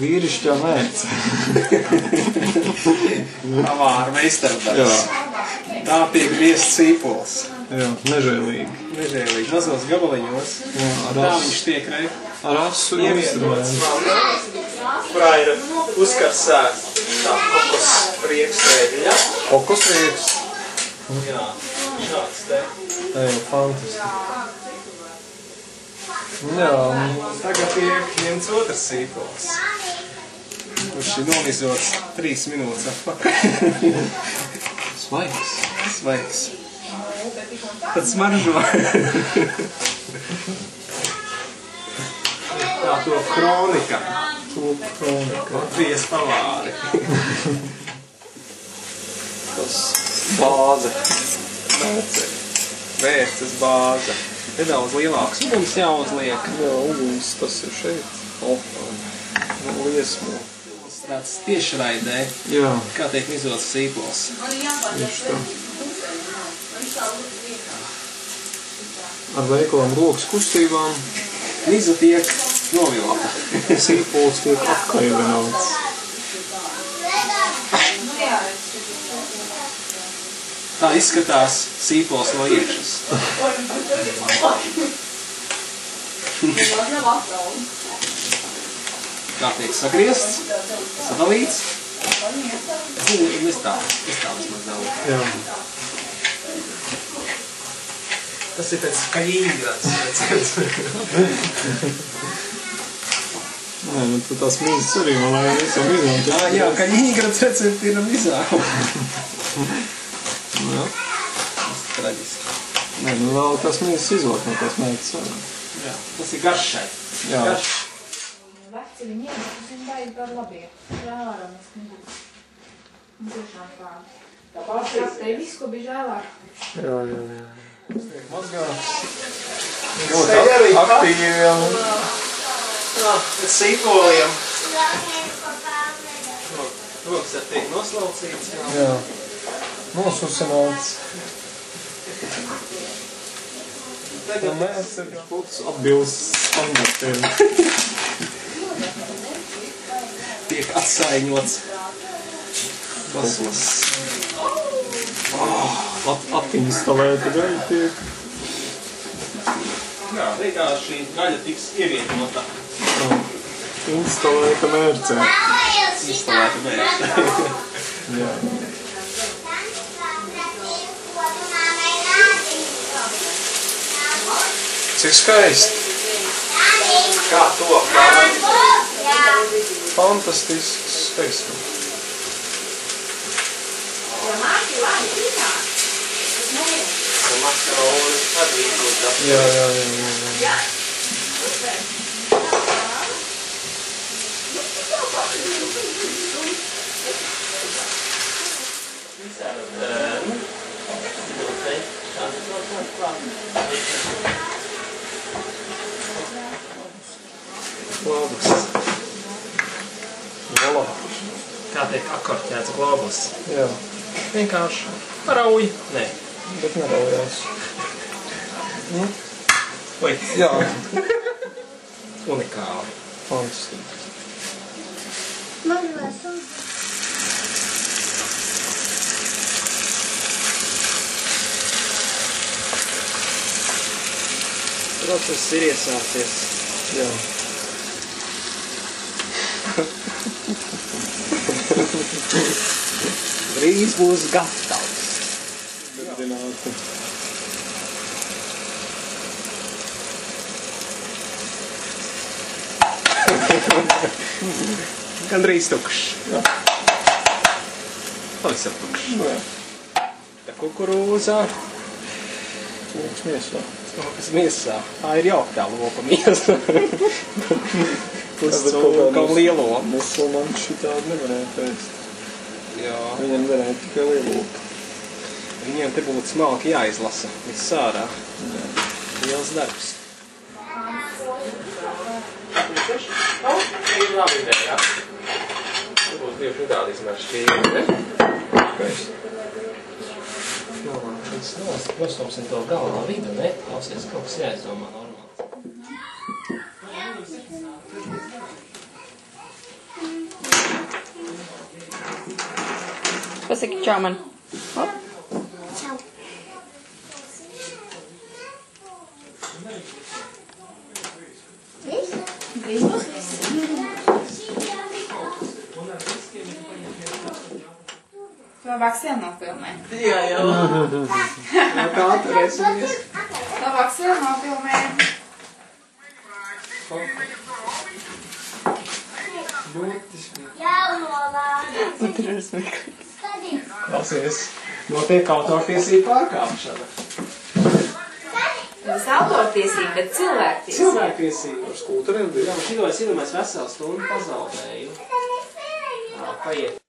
Vīrišķā mērce. Avāra meistardarbs. Tā tiek griezt sīpols. Jā, nežēlīgi. Nežēlīgi, mazos gabaliņos. Jā, Tā viņš tiek, ne? Ar asu instrumentu. Kurā ir uzkarsēta tā kokos priekšsēļa, ja? Kokos rieks. Jā, šāds te. Jā, fantastiski. Jā. Tagad tiek ņemts otrs sīpols. Kurš ir nomizots 3 minūtes atpakaļ. Svaigs. Svaigs. Tad smaržo. Tā top kronika. Top kronika. Latvijas pavāri. Tas bāze. Vērces bāze. Nedaudz lielāks uguns jāuzliek. Jā, uguns tas ir šeit. Liesmo. Tāds tiešraidē. Jā. Kā tiek mizots sīpols. Tieši tā. Ar veikalam rokas kustībām. Mizu tiek novilta. Sīpols tiek apkaivināts. Tā izskatās sīpols no iekšas. Kā tiek sagriezts, sadalīts. Es tā vismaz daudz. Jā. Tas ir pēc Kaļiņgrads recepts. Nē, nu tu tās mīzes arī man lai esam izmantot. Jā, Kaļiņgrads recepti ir mizā. Jā. Tas ir traģiski. Nē, nu vēl tās mīzes izvāk no tās mērķis. Jā, tas ir garšai. Jā. Garš. Veci viņi iemet, viņi baigi par labie. Žēlārā mēs nebūtu. Un tiešām kādi. Tāpēc tev viss, ko bija žēlāk. Jā. Mazgāts. Ļoti aktīviem. Jā, pēc sīpoliem. Rokas ar tiek noslaucīts. Jā. Nosusināts. Tagad mēs ir puts atbilst standartiem. tiek atsaiņots. Basmas. Atinstalēta gaļa tiek. Jā, vienkārši gaļa tiks ievietota. Instalēta mērcē. Instalēta mērcē. Jā. Cik skaisti. Kā top? Fantastisks skaistums. Makaroni arī būtu. Jā. Globus. Galā. Kā tiek akorķēts globus? Jā. Vienkārši parauj. Nē. Bet neraujās. Oi. Jā. Unikāli. Fantastiski. Process ir iesācies. Jā. Drīz būs gatavs. Zināti. Gandrīz tukšs. Jā. Pavisam tukšs. Jā. Tā kukurūza. Lokas miesā. Lokas miesā. Tā ir jauktā loka miesa. Puscūkam lielo. Musulmaņi šitādi nevarēja pēst. Jā. Viņam varēja tikai lieloka. Viņiem te būtu smalki jāizlasa viss ārā. Liels darbs. Ir labi ideja. Tas būs tieši tādi izmēr šķīri, ne? Skaisti. Nostumsim to galvā vidu, ne? Klausies, kaut kas jāizdomā normāli. Pasaki čau man. Hop. Čau. Gribos viss. Labāk sen nofilmē. Jā, jau. Kā atturēsimies? Labāk sen nofilmē. Būtiski. Tur ir smieklīgi. Klausies, notiek autortiesību pārkāpšana. Tas autortiesība, bet cilvēktiesība. Cilvēktiesību. Ar skūteriem bija. Jā, šito es iedomāju veselu stundu pazaudēju. Paiet.